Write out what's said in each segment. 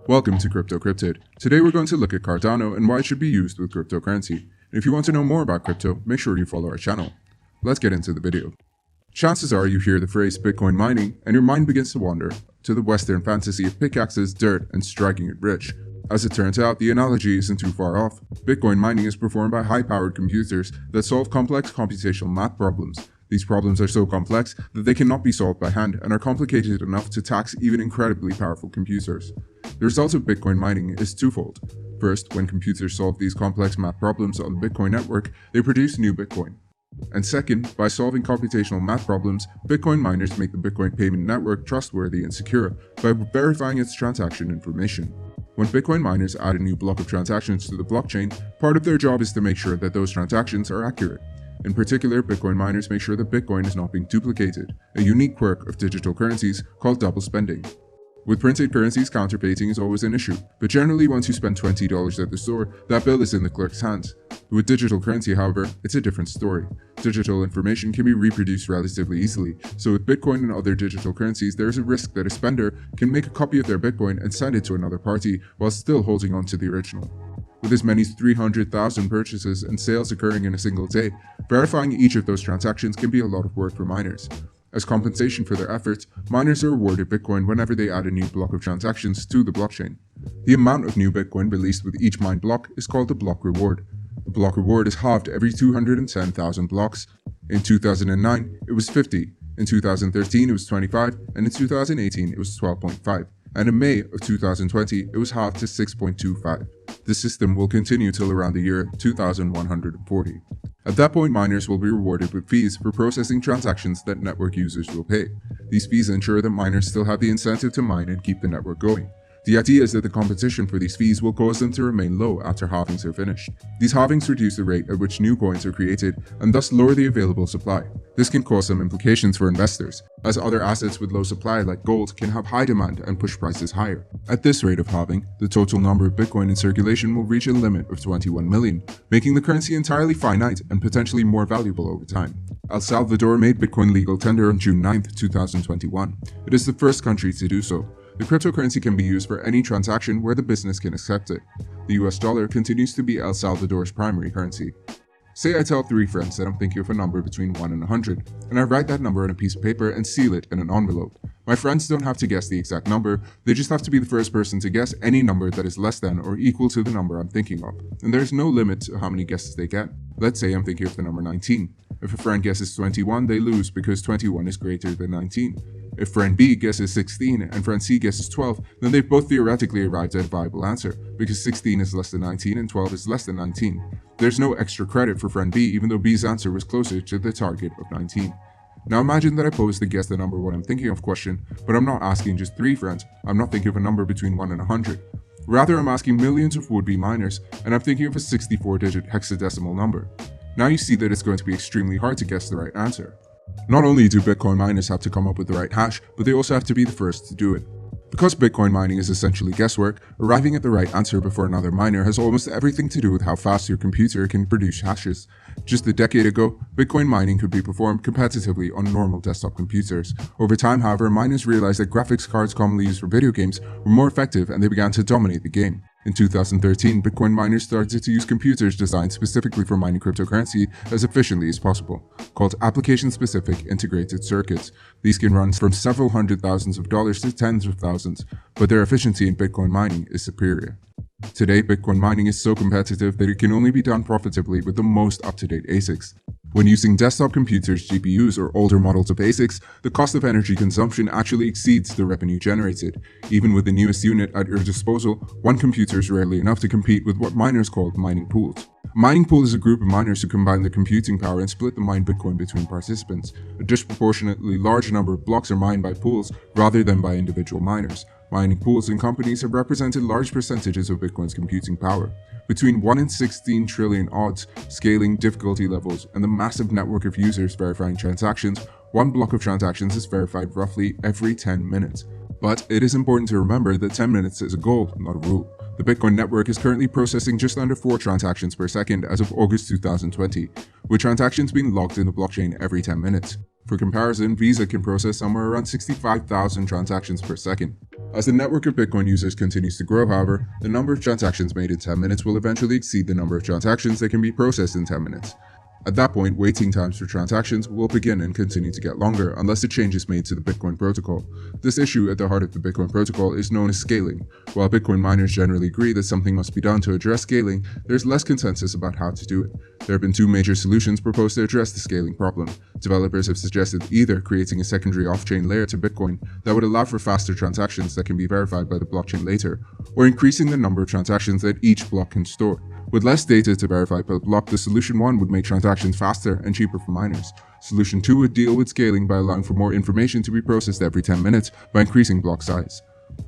Welcome to Crypto Cryptid. Today we're going to look at Cardano and why it should be used with cryptocurrency. And if you want to know more about crypto, make sure you follow our channel. Let's get into the video. Chances are you hear the phrase Bitcoin mining and your mind begins to wander to the Western fantasy of pickaxes, dirt, and striking it rich. As it turns out, the analogy isn't too far off. Bitcoin mining is performed by high-powered computers that solve complex computational math problems. These problems are so complex that they cannot be solved by hand and are complicated enough to tax even incredibly powerful computers. The result of Bitcoin mining is twofold. First, when computers solve these complex math problems on the Bitcoin network, they produce new Bitcoin. And second, by solving computational math problems, Bitcoin miners make the Bitcoin payment network trustworthy and secure by verifying its transaction information. When Bitcoin miners add a new block of transactions to the blockchain, part of their job is to make sure that those transactions are accurate. In particular, Bitcoin miners make sure that Bitcoin is not being duplicated, a unique quirk of digital currencies called double spending. With printed currencies, counterfeiting is always an issue, but generally once you spend $20 at the store, that bill is in the clerk's hands. With digital currency, however, it's a different story. Digital information can be reproduced relatively easily, so with Bitcoin and other digital currencies, there is a risk that a spender can make a copy of their Bitcoin and send it to another party while still holding on to the original. With as many as 300,000 purchases and sales occurring in a single day, verifying each of those transactions can be a lot of work for miners. As compensation for their efforts, miners are awarded Bitcoin whenever they add a new block of transactions to the blockchain. The amount of new Bitcoin released with each mined block is called the block reward. The block reward is halved every 210,000 blocks. In 2009, it was 50. In 2013, it was 25, and in 2018, it was 12.5. And in May of 2020, it was halved to 6.25. The system will continue till around the year 2140. At that point, miners will be rewarded with fees for processing transactions that network users will pay. These fees ensure that miners still have the incentive to mine and keep the network going. The idea is that the competition for these fees will cause them to remain low after halvings are finished. These halvings reduce the rate at which new coins are created and thus lower the available supply. This can cause some implications for investors, as other assets with low supply like gold can have high demand and push prices higher. At this rate of halving, the total number of Bitcoin in circulation will reach a limit of 21 million, making the currency entirely finite and potentially more valuable over time. El Salvador made Bitcoin legal tender on June 9, 2021. It is the first country to do so. The cryptocurrency can be used for any transaction where the business can accept it. The US dollar continues to be El Salvador's primary currency. Say I tell 3 friends that I'm thinking of a number between 1 and 100, and I write that number on a piece of paper and seal it in an envelope. My friends don't have to guess the exact number, they just have to be the first person to guess any number that is less than or equal to the number I'm thinking of, and there's no limit to how many guesses they get. Let's say I'm thinking of the number 19. If a friend guesses 21, they lose because 21 is greater than 19. If friend B guesses 16 and friend C guesses 12, then they've both theoretically arrived at a viable answer, because 16 is less than 19 and 12 is less than 19. There's no extra credit for friend B, even though B's answer was closer to the target of 19. Now imagine that I pose the guess the number what I'm thinking of question, but I'm not asking just 3 friends. I'm not thinking of a number between 1 and 100. Rather, I'm asking millions of would-be miners, and I'm thinking of a 64-digit hexadecimal number. Now you see that it's going to be extremely hard to guess the right answer. Not only do Bitcoin miners have to come up with the right hash, but they also have to be the first to do it. Because Bitcoin mining is essentially guesswork, arriving at the right answer before another miner has almost everything to do with how fast your computer can produce hashes. Just a decade ago, Bitcoin mining could be performed competitively on normal desktop computers. Over time, however, miners realized that graphics cards commonly used for video games were more effective and they began to dominate the game. In 2013, Bitcoin miners started to use computers designed specifically for mining cryptocurrency as efficiently as possible, called application-specific integrated circuits. These can run from several hundred thousands of dollars to tens of thousands, but their efficiency in Bitcoin mining is superior. Today, Bitcoin mining is so competitive that it can only be done profitably with the most up-to-date ASICs. When using desktop computers, GPUs, or older models of ASICs, the cost of energy consumption actually exceeds the revenue generated. Even with the newest unit at your disposal, one computer is rarely enough to compete with what miners call mining pools. A mining pool is a group of miners who combine their computing power and split the mined Bitcoin between participants. A disproportionately large number of blocks are mined by pools rather than by individual miners. Mining pools and companies have represented large percentages of Bitcoin's computing power. Between 1 in 16 trillion odds, scaling, difficulty levels, and the massive network of users verifying transactions, one block of transactions is verified roughly every 10 minutes. But it is important to remember that 10 minutes is a goal, not a rule. The Bitcoin network is currently processing just under 4 transactions per second as of August 2020, with transactions being logged in the blockchain every 10 minutes. For comparison, Visa can process somewhere around 65,000 transactions per second. As the network of Bitcoin users continues to grow, however, the number of transactions made in 10 minutes will eventually exceed the number of transactions that can be processed in 10 minutes. At that point, waiting times for transactions will begin and continue to get longer unless a change is made to the Bitcoin protocol. This issue at the heart of the Bitcoin protocol is known as scaling. While Bitcoin miners generally agree that something must be done to address scaling, there's less consensus about how to do it. There have been two major solutions proposed to address the scaling problem. Developers have suggested either creating a secondary off-chain layer to Bitcoin that would allow for faster transactions that can be verified by the blockchain later, or increasing the number of transactions that each block can store. With less data to verify per block, the solution 1 would make transactions faster and cheaper for miners. Solution 2 would deal with scaling by allowing for more information to be processed every 10 minutes by increasing block size.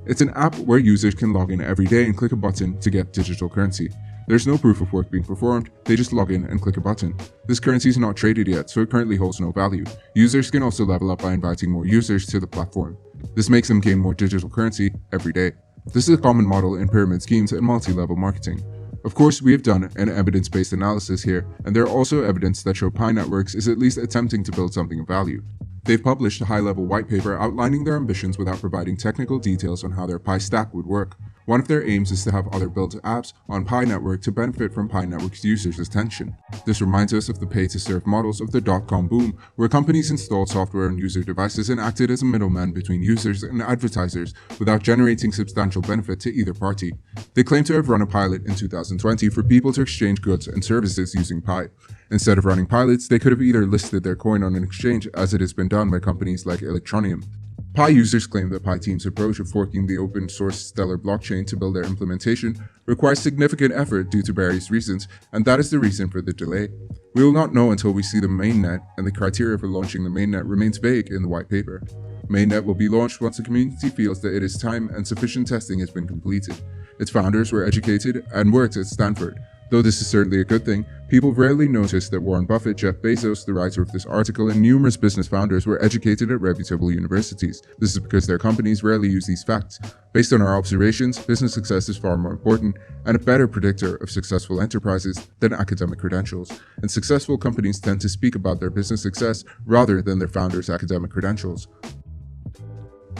It's an app where users can log in every day and click a button to get digital currency. There's no proof of work being performed, they just log in and click a button. This currency is not traded yet, so it currently holds no value. Users can also level up by inviting more users to the platform. This makes them gain more digital currency every day. This is a common model in pyramid schemes and multi-level marketing. Of course, we have done an evidence-based analysis here, and there are also evidence that show Pi Networks is at least attempting to build something of value. They've published a high-level white paper outlining their ambitions without providing technical details on how their Pi stack would work. One of their aims is to have other built apps on Pi Network to benefit from Pi Network's users' attention. This reminds us of the pay-to-serve models of the dot-com boom, where companies installed software on user devices and acted as a middleman between users and advertisers without generating substantial benefit to either party. They claim to have run a pilot in 2020 for people to exchange goods and services using Pi. Instead of running pilots, they could have either listed their coin on an exchange, as it has been done by companies like Electroneum. Pi users claim that Pi team's approach of forking the open source Stellar blockchain to build their implementation requires significant effort due to various reasons, and that is the reason for the delay. We will not know until we see the mainnet, and the criteria for launching the mainnet remains vague in the white paper. Mainnet will be launched once the community feels that it is time and sufficient testing has been completed. Its founders were educated and worked at Stanford. Though this is certainly a good thing, people rarely notice that Warren Buffett, Jeff Bezos, the writer of this article, and numerous business founders were educated at reputable universities. This is because their companies rarely use these facts. Based on our observations, business success is far more important and a better predictor of successful enterprises than academic credentials. And successful companies tend to speak about their business success rather than their founders' academic credentials.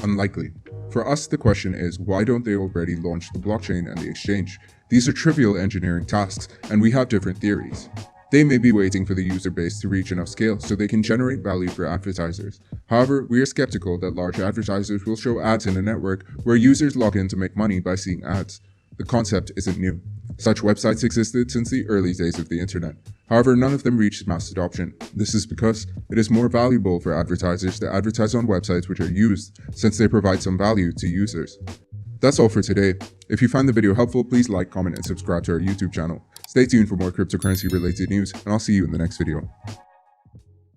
Unlikely. For us, the question is, why don't they already launch the blockchain and the exchange? These are trivial engineering tasks, and we have different theories. They may be waiting for the user base to reach enough scale so they can generate value for advertisers. However, we are skeptical that large advertisers will show ads in a network where users log in to make money by seeing ads. The concept isn't new. Such websites existed since the early days of the internet. However, none of them reached mass adoption. This is because it is more valuable for advertisers to advertise on websites which are used, since they provide some value to users. That's all for today. If you find the video helpful, please like, comment, and subscribe to our YouTube channel. Stay tuned for more cryptocurrency related news, and I'll see you in the next video.